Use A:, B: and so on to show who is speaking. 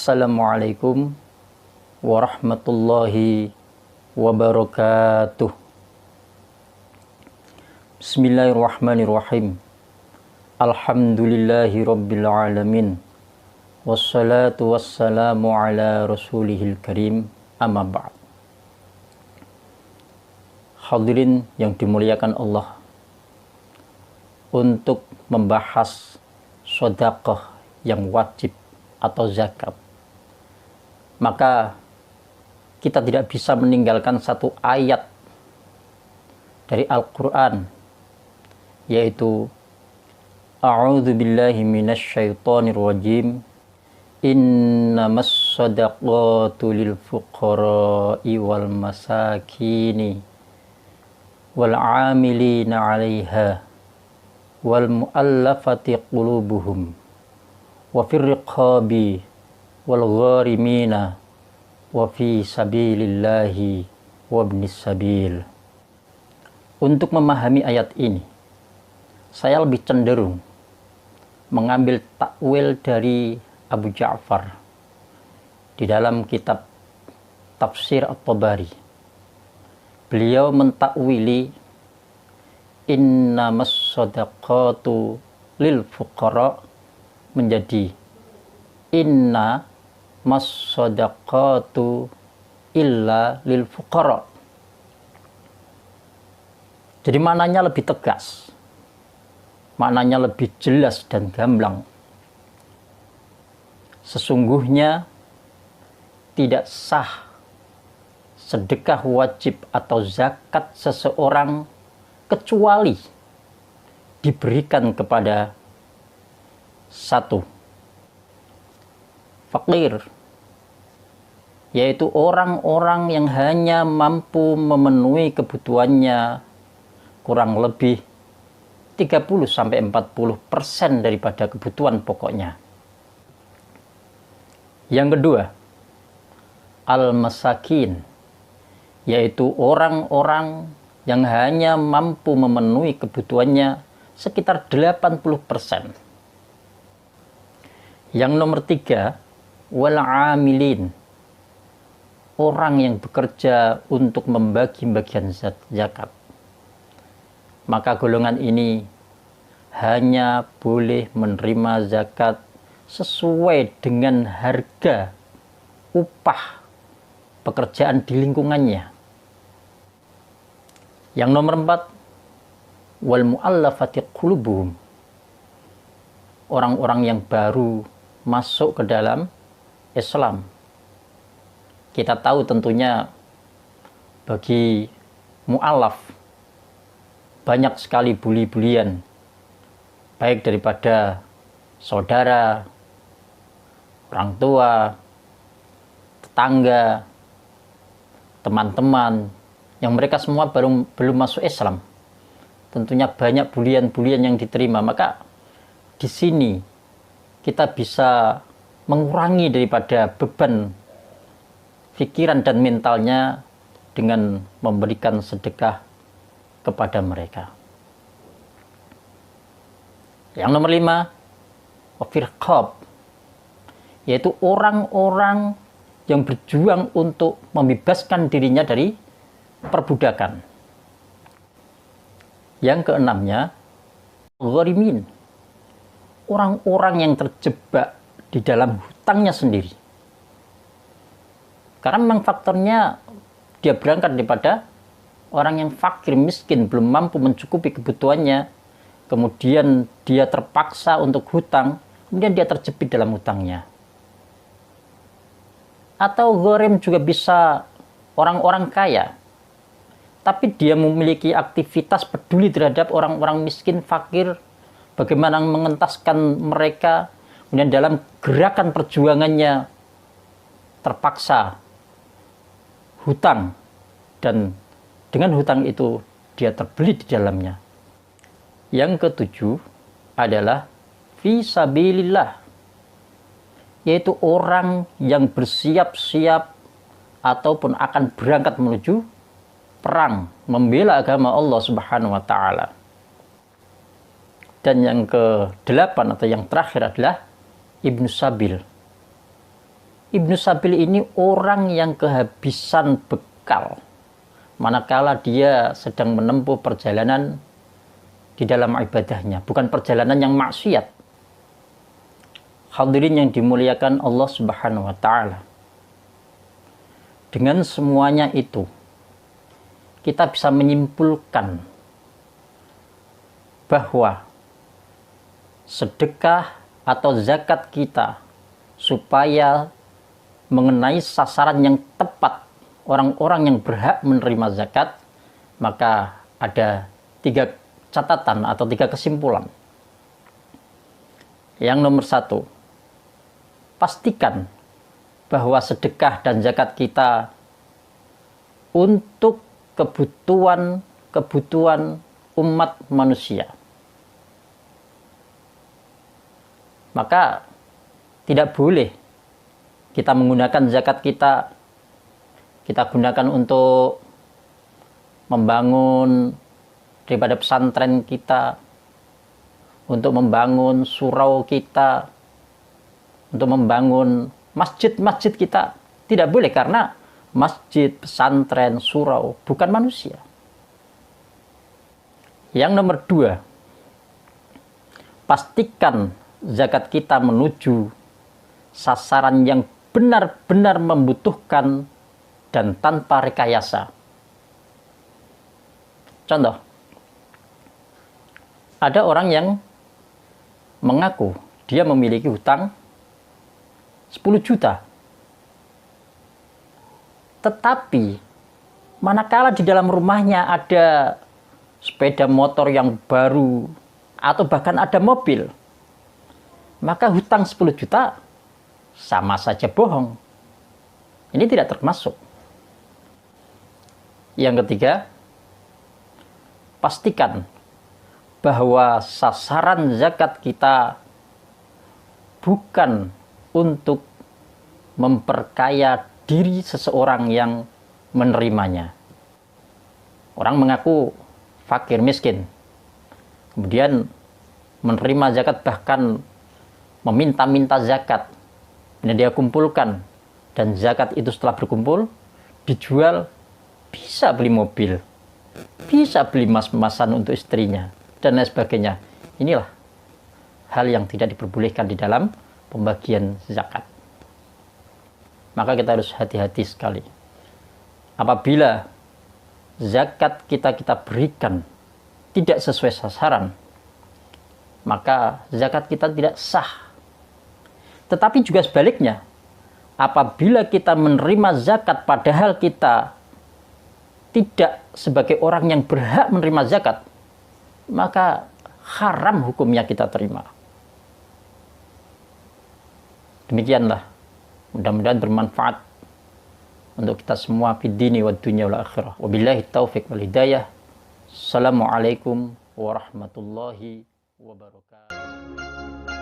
A: Assalamualaikum warahmatullahi wabarakatuh. Bismillahirrahmanirrahim. Alhamdulillahi rabbil alamin. Wassalatu wassalamu ala rasulihil karim. Amma ba'd. Hadirin yang dimuliakan Allah, untuk membahas sedekah yang wajib atau zakat, maka kita tidak bisa meninggalkan satu ayat dari Al-Quran, yaitu A'udzu billahi minasyaitonir rajim. Innamas shadaqatu lil fuqara'i wal masakini wal 'amilina 'alaiha wal mu'allafati qulubuhum wa fir riqabi wal gharimina wa fi sabilillahi wa ibnis sabil. Untuk memahami ayat ini, saya lebih cenderung mengambil takwil dari Abu Ja'far di dalam kitab Tafsir At-Tabari. Beliau mentakwili innamas shadaqatu lil fuqara menjadi inna mas shadaqatu illa lil fuqara. Jadi maknanya lebih tegas, maknanya lebih jelas dan gamblang. Sesungguhnya tidak sah sedekah wajib atau zakat seseorang kecuali diberikan kepada satu fakir, yaitu orang-orang yang hanya mampu memenuhi kebutuhannya kurang lebih 30-40% daripada kebutuhan pokoknya. Yang kedua, al-masakin, yaitu orang-orang yang hanya mampu memenuhi kebutuhannya sekitar 80%. Yang nomor tiga, wal amilin, orang yang bekerja untuk membagi bagian zakat. Maka golongan ini hanya boleh menerima zakat sesuai dengan harga upah pekerjaan di lingkungannya. Yang nomor empat, wal mu'allafati qulubuhum, orang-orang yang baru masuk ke dalam Islam. Kita tahu tentunya bagi mu'alaf banyak sekali buli-bulian, baik daripada saudara, orang tua, tetangga, teman-teman, yang mereka semua belum masuk Islam. Tentunya banyak bulian-bulian yang diterima. Maka di sini kita bisa mengurangi daripada beban pikiran dan mentalnya dengan memberikan sedekah kepada mereka. Yang nomor 5, wafirqab, yaitu orang-orang yang berjuang untuk membebaskan dirinya dari perbudakan. Yang keenamnya, gharimin, orang-orang yang terjebak di dalam hutangnya sendiri. Karena memang faktornya dia berangkat daripada orang yang fakir, miskin, belum mampu mencukupi kebutuhannya, kemudian dia terpaksa untuk hutang, kemudian dia terjepit dalam hutangnya. Atau gharim juga bisa orang-orang kaya, tapi dia memiliki aktivitas peduli terhadap orang-orang miskin, fakir, bagaimana mengentaskan mereka, kemudian dalam gerakan perjuangannya terpaksa hutang, dan dengan hutang itu dia terbelit di dalamnya. Yang ketujuh adalah fisabilillah, yaitu orang yang bersiap-siap ataupun akan berangkat menuju perang, membela agama Allah Subhanahu wa Ta'ala. Dan yang ke-8 atau yang terakhir adalah Ibnu Sabil, Ibnu Sabil ini orang yang kehabisan bekal manakala dia sedang menempuh perjalanan di dalam ibadahnya, bukan perjalanan yang maksiat. Hadirin yang dimuliakan Allah Subhanahu wa taala. Dengan semuanya itu, kita bisa menyimpulkan bahwa sedekah atau zakat kita supaya mengenai sasaran yang tepat orang-orang yang berhak menerima zakat, maka ada 3 catatan atau 3 kesimpulan. Yang nomor 1, pastikan bahwa sedekah dan zakat kita untuk kebutuhan umat manusia. Maka tidak boleh kita menggunakan zakat kita gunakan untuk membangun daripada pesantren kita, untuk membangun surau kita, untuk membangun masjid-masjid kita. Tidak boleh, karena masjid, pesantren, surau bukan manusia. Yang nomor 2, pastikan zakat kita menuju sasaran yang benar-benar membutuhkan dan tanpa rekayasa. Contoh, ada orang yang mengaku dia memiliki hutang 10 juta. Tetapi manakala di dalam rumahnya ada sepeda motor yang baru atau bahkan ada mobil, maka hutang 10 juta sama saja bohong. Ini tidak termasuk. Yang ketiga, pastikan bahwa sasaran zakat kita bukan untuk memperkaya diri seseorang yang menerimanya. Orang mengaku fakir miskin, kemudian menerima zakat, bahkan meminta-minta zakat. Ini dia kumpulkan, dan zakat itu setelah berkumpul dijual, bisa beli mobil, bisa beli emas-emasan untuk istrinya, dan lain sebagainya. Inilah hal yang tidak diperbolehkan di dalam pembagian zakat. Maka kita harus hati-hati sekali. Apabila zakat kita berikan tidak sesuai sasaran, maka zakat kita tidak sah. Tetapi juga sebaliknya, apabila kita menerima zakat padahal kita tidak sebagai orang yang berhak menerima zakat, maka haram hukumnya kita terima. Demikianlah, mudah-mudahan bermanfaat untuk kita semua fid dini wad dunya wal akhirah. Wabillahi taufiq wal hidayah. Assalamualaikum warahmatullahi wabarakatuh.